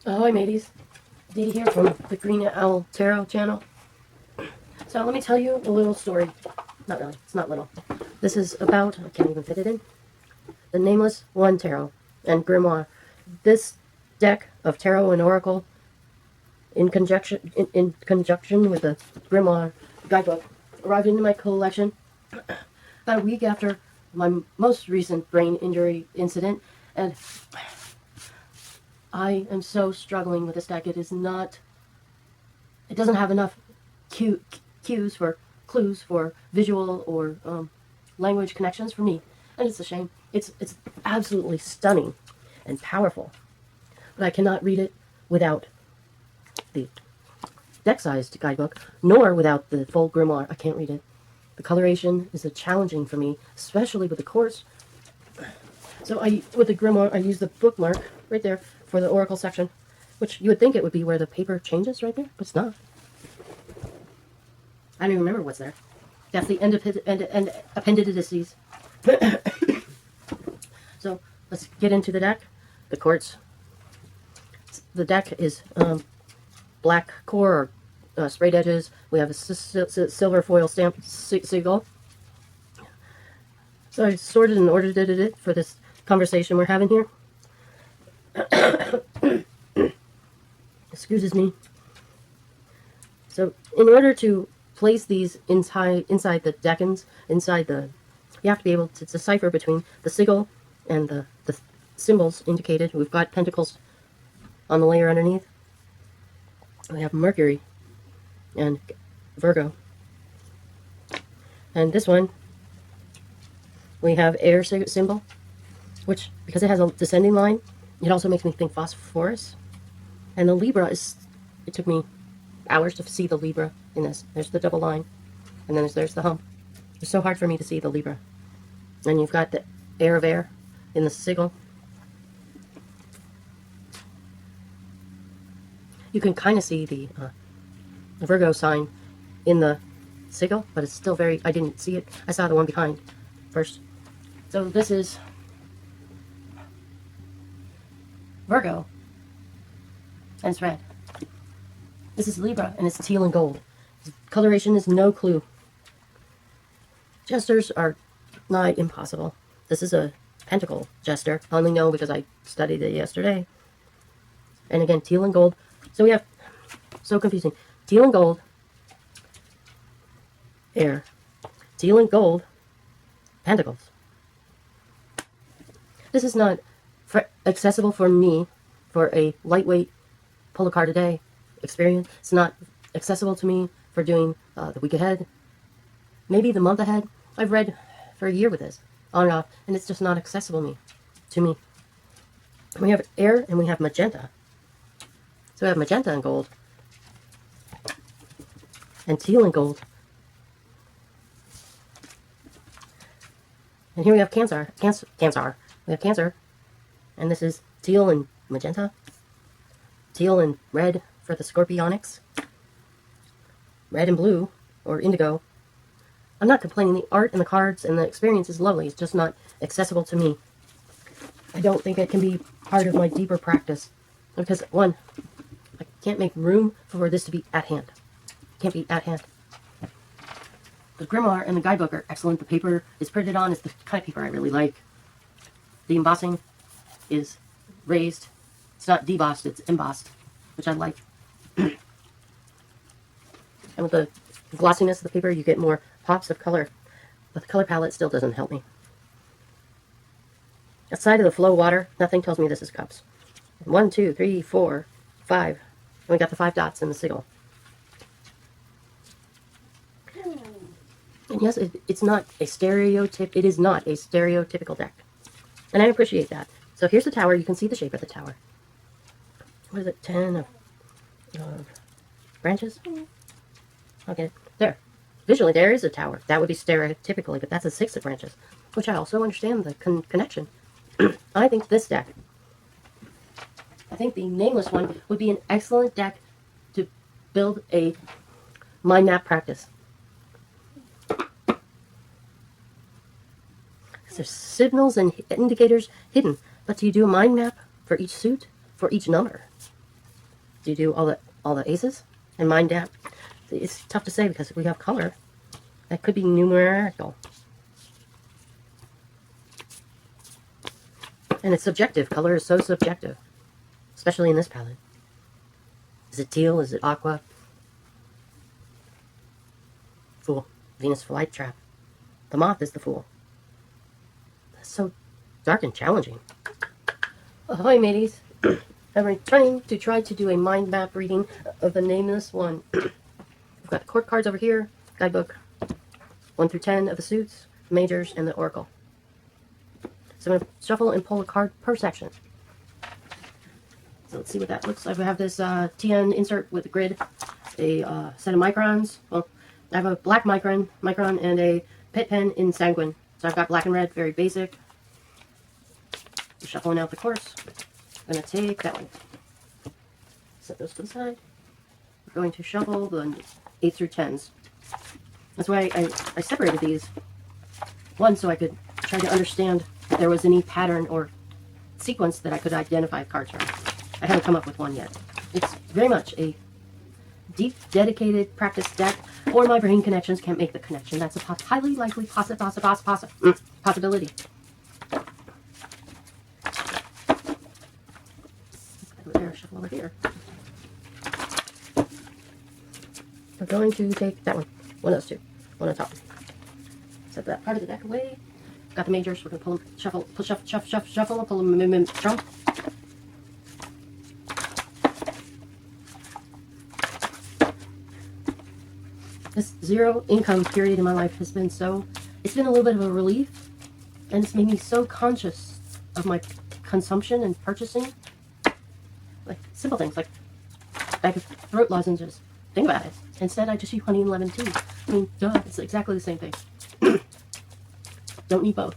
Hi mateys, Dede here from the GrunEuleTarot channel. So let me tell you a little story. Not really, it's not little. This is about, I can't even fit it in, the Nameless One Tarot and Grimoire. This deck of Tarot and Oracle in conjunction with the Grimoire guidebook arrived into my collection about a week after my most recent brain injury incident, and I am so struggling with this deck. It doesn't have enough cues for clues for visual or language connections for me, and it's a shame. It's absolutely stunning and powerful, but I cannot read it without the deck-sized guidebook, nor without the full grimoire. I can't read it. The coloration is challenging for me, especially with the course. So with the grimoire, I use the bookmark right there for the oracle section, which you would think it would be where the paper changes right there, but it's not. I don't even remember what's there. That's the end appendices. So let's get into the deck. The quartz. The deck is black core or sprayed edges. We have a silver foil stamped sigil. So I sorted and ordered it for this conversation we're having here. Excuses me. So in order to place these inside the deckings, you have to be able to decipher between the sigil and the symbols indicated. We've got pentacles on the layer underneath. We have Mercury and Virgo. And this one, we have air symbol, which, because it has a descending line, it also makes me think phosphorus. And the Libra it took me hours to see the Libra in this. There's the double line, and then there's the hump. It's so hard for me to see the Libra. And you've got the air of air in the sigil. You can kind of see the Virgo sign in the sigil, but it's still I didn't see it. I saw the one behind first. So this is Virgo, and it's red. This is Libra, and it's teal and gold. Coloration is no clue. Gestures are nigh impossible. This is a pentacle gesture. I only know because I studied it yesterday. And again, teal and gold. So we have, so confusing. Teal and gold, air. Teal and gold, pentacles. This is not accessible for me for a lightweight pull a card a day experience. It's not accessible to me for doing the week ahead, maybe the month ahead. I've read for a year with this, on and off, and it's just not accessible to me. We have air and we have magenta. So we have magenta and gold, and teal and gold. And here we have Cancer. We have Cancer, and this is teal and magenta. Teal and red for the Scorpionics. Red and blue, or indigo. I'm not complaining. The art and the cards and the experience is lovely. It's just not accessible to me. I don't think it can be part of my deeper practice. Because, one, I can't make room for this to be at hand. It can't be at hand. The grimoire and the guidebook are excellent. The paper is printed on. It's the kind of paper I really like. The embossing is raised. It's not debossed, it's embossed, which I like. And with the glossiness of the paper, you get more pops of color. But the color palette still doesn't help me. Outside of the flow water, nothing tells me this is cups. 1, 2, 3, 4, 5. And we got the 5 dots in the sigil. And yes, it's not a stereotype. It is not a stereotypical deck. And I appreciate that. So here's the tower. You can see the shape of the tower. What is it? 10 of branches? Okay, there. Visually, there is a tower. That would be stereotypically, but that's a 6 of branches, which I also understand the connection. I think this deck, I think the Nameless one would be an excellent deck to build a mind map practice. There's signals and indicators hidden, but do you do a mind map for each suit, for each number? Do you do all the aces and mind gap? It's tough to say because we have color. That could be numerical. And it's subjective. Color is so subjective, especially in this palette. Is it teal? Is it aqua? Fool. Venus flytrap. The moth is the fool. That's so dark and challenging. Ahoy, mateys. I'm returning to try to do a mind map reading of the Nameless one. We've got the court cards over here, guidebook, 1 through 10 of the suits, majors, and the oracle. So I'm going to shuffle and pull a card per section. So let's see what that looks like. We have this TN insert with a grid, a set of microns. Well, I have a black micron and a pit pen in sanguine. So I've got black and red, very basic. Shuffling out the course. I'm going to take that one. Set those to the side. We're going to shuffle the 8 through 10s. That's why I separated these. One, so I could try to understand if there was any pattern or sequence that I could identify cards from. I haven't come up with one yet. It's very much a deep, dedicated practice deck, or my brain connections can't make the connection. That's a highly likely possibility. Over there, shuffle over here. We're going to take that one of those two, one on top. Set that part of the deck away. Got the majors. We're going to pull them, shuffle, shuffle, pull them, drum. This zero income period in my life has been it's been a little bit of a relief, and it's made me so conscious of my consumption and purchasing. Like simple things, like bag of throat lozenges. Think about it. Instead, I just use honey and lemon tea. I mean, duh, it's exactly the same thing. Don't need both.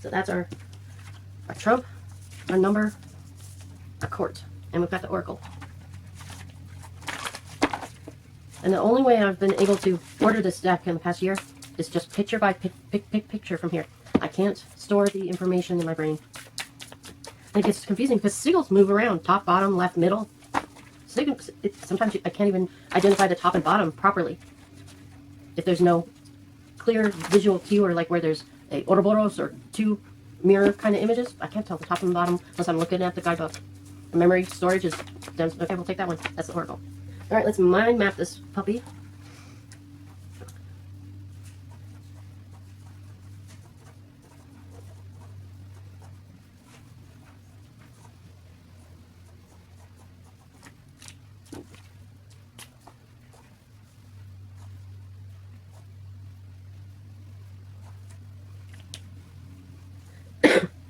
So that's our trump, our number, our court, and we've got the oracle. And the only way I've been able to order this deck in the past year is just picture by picture from here. I can't store the information in my brain. And it gets confusing because sigils move around, top, bottom, left, middle. Sometimes I can't even identify the top and bottom properly if there's no clear visual cue, or like where there's a Ouroboros or two mirror kind of images. I can't tell the top and bottom unless I'm looking at the guidebook. The memory storage is done. Okay, we'll take that one. That's the oracle. All right, let's mind map this puppy.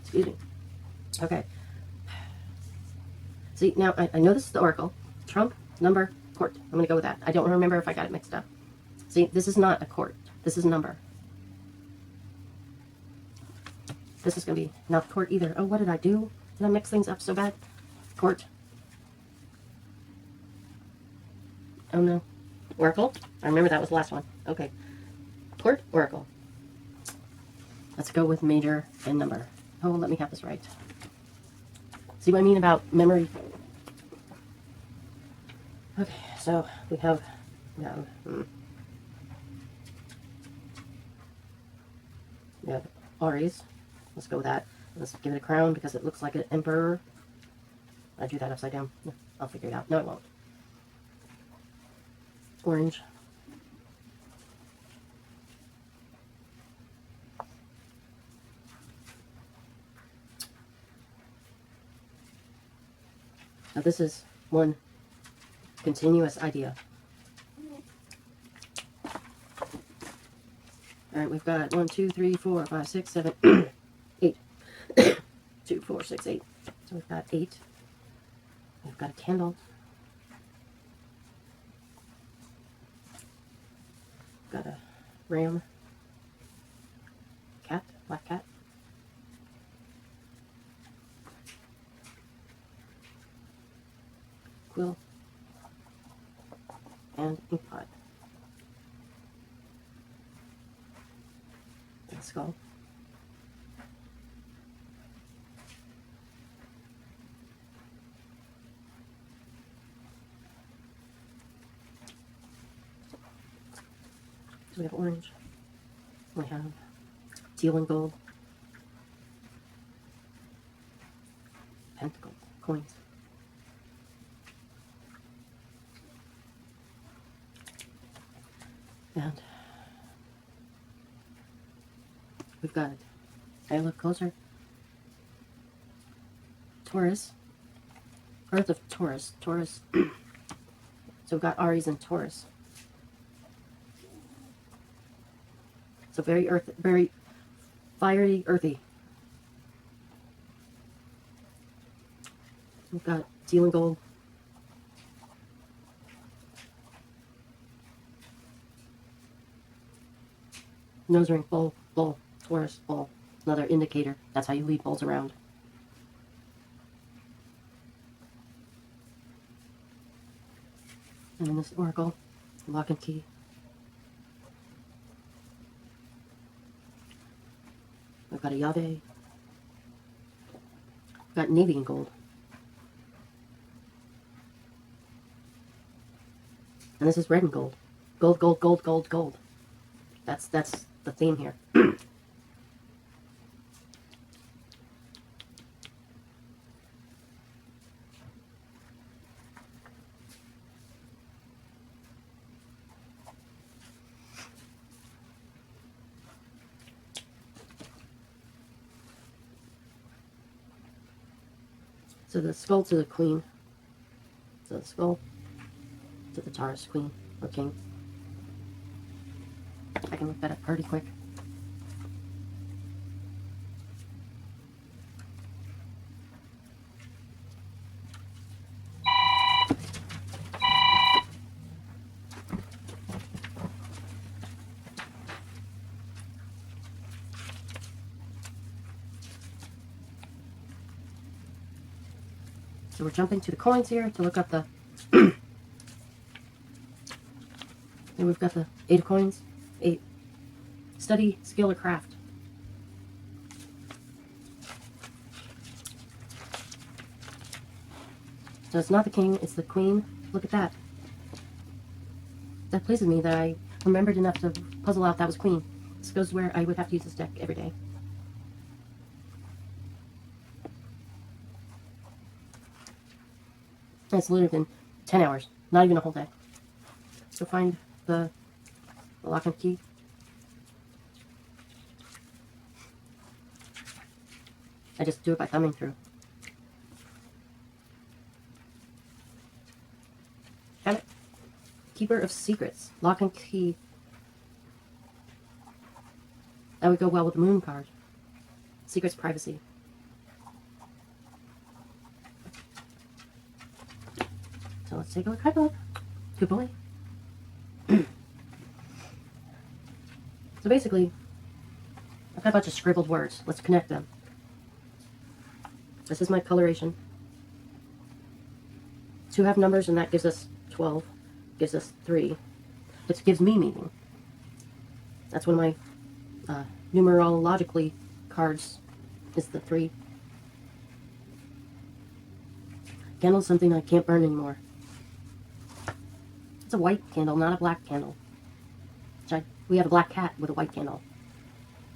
Excuse me. Okay. See, now I know this is the oracle. Trump, number, court. I'm going to go with that. I don't remember if I got it mixed up. See, this is not a court. This is a number. This is going to be not court either. Oh, what did I do? Did I mix things up so bad? Court. Oh, no. Oracle. I remember that was the last one. Okay. Court, oracle. Let's go with major and number. Oh, let me have this right. See what I mean about memory? Okay, so we have Aries. Let's go with that. Let's give it a crown because it looks like an emperor. I drew that upside down. I'll figure it out. No, it won't. Orange. Now this is one continuous idea. All right, we've got 1, 2, 3, 4, 5, 6, 7, 8. 2, 4, 6, 8. So we've got 8. We've got a candle. Got a ram. Cat, black cat. Quill. And ink pot. And skull. We have orange. We have teal and gold. Pentacles, coins. And we've got, I look closer, Taurus, Earth of Taurus, Taurus. So we've got Aries and Taurus. So very very fiery, earthy. We've got teal and gold. Nose ring, bull, bull, Taurus, bull. Another indicator. That's how you lead bulls around. And in this oracle, lock and key. We've got a Yahweh. We've got navy and gold. And this is red and gold. Gold, gold, gold, gold, gold. That's the theme here. So the skull to the queen. So the skull to the Taurus queen or king. I can look that up pretty quick. So we're jumping to the coins here to look up the... And we've got the 8 of coins. 8. Study, skill, or craft. So it's not the king, it's the queen. Look at that. That pleases me that I remembered enough to puzzle out that was queen. This goes where I would have to use this deck every day. And it's literally been 10 hours. Not even a whole day. So find the lock and key. I just do it by thumbing through. Got it. Keeper of Secrets. Lock and key. That would go well with the moon card. Secrets, privacy. So let's take a look. Hi, Bob. Good boy. So basically, I've got a bunch of scribbled words. Let's connect them. This is my coloration. 2 have numbers, and that gives us 12. Gives us 3. It gives me meaning. That's one of my numerologically cards is the 3. Candle's something I can't burn anymore. It's a white candle, not a black candle. We have a black cat with a white candle.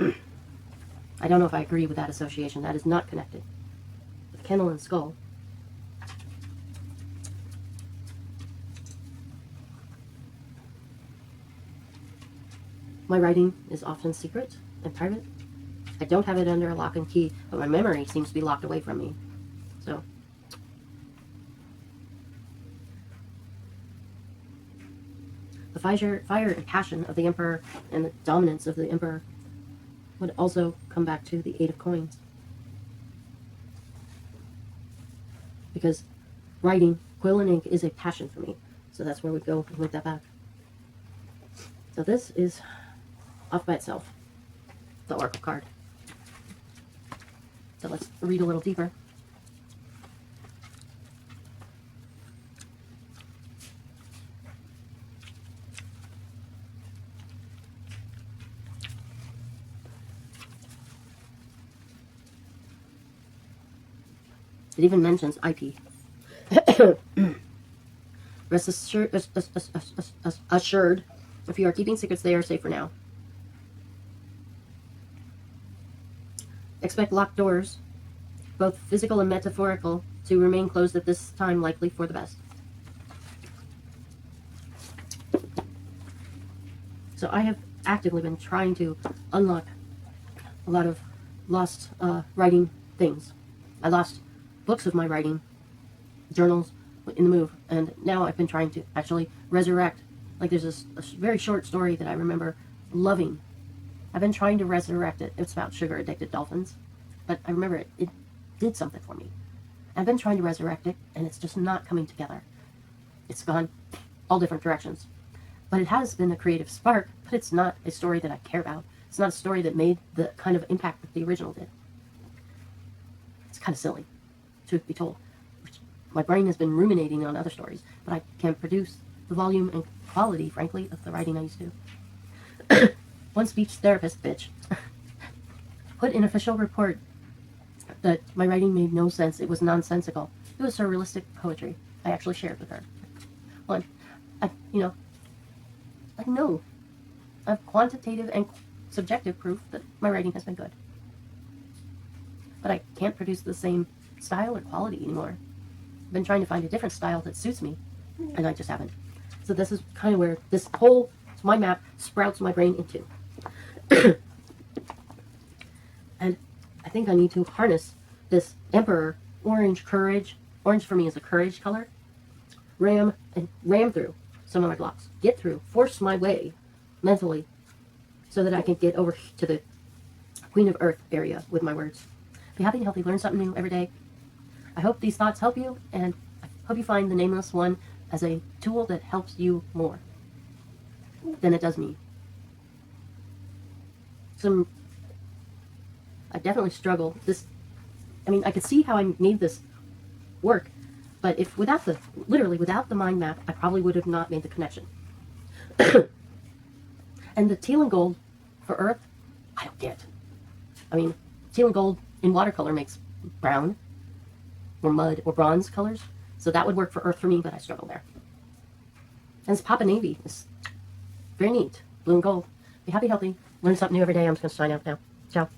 I don't know if I agree with that association. That is not connected. With candle and skull. My writing is often secret and private. I don't have it under a lock and key, but my memory seems to be locked away from me. So, the fire and passion of the Emperor and the dominance of the Emperor would also come back to the 8 of coins. Because writing, quill and ink, is a passion for me. So that's where we go and link that back. So this is off by itself, the Oracle card. So let's read a little deeper. It even mentions IP. Rest assured If you are keeping secrets, they are safe for now. Expect locked doors, both physical and metaphorical, to remain closed at this time, likely for the best. So I have actively been trying to unlock a lot of lost writing things. I lost books of my writing, journals in the move, and now I've been trying to actually resurrect. Like there's a very short story that I remember loving. I've been trying to resurrect it. It's about sugar-addicted dolphins, but I remember it did something for me. I've been trying to resurrect it, and it's just not coming together. It's gone all different directions. But it has been a creative spark, but it's not a story that I care about. It's not a story that made the kind of impact that the original did. It's kind of silly, truth be told. My brain has been ruminating on other stories, but I can't produce the volume and quality, frankly, of the writing I used to. One speech therapist bitch put in official report that my writing made no sense. It was nonsensical. It was surrealistic poetry. I actually shared with her. One, I know I have quantitative and subjective proof that my writing has been good. But I can't produce the same style or quality anymore. I've been trying to find a different style that suits me, and I just haven't. So this is kind of where this whole mind map sprouts my brain into. And I think I need to harness this Emperor orange courage. Orange for me is a courage color. Ram through some of my blocks. Get through. Force my way mentally so that I can get over to the Queen of Earth area with my words. Be happy and healthy. Learn something new every day. I hope these thoughts help you, and I hope you find the Nameless one as a tool that helps you more than it does me. I definitely struggle. I could see how I made this work, but if without the mind map, I probably would have not made the connection. And the teal and gold for Earth, I don't get. Teal and gold in watercolor makes brown or mud or bronze colors, so that would work for Earth for me, but I struggle there. And this Papa Navy is very neat. Blue and gold. Be happy, healthy. Learn something new every day. I'm just going to sign out now. Ciao.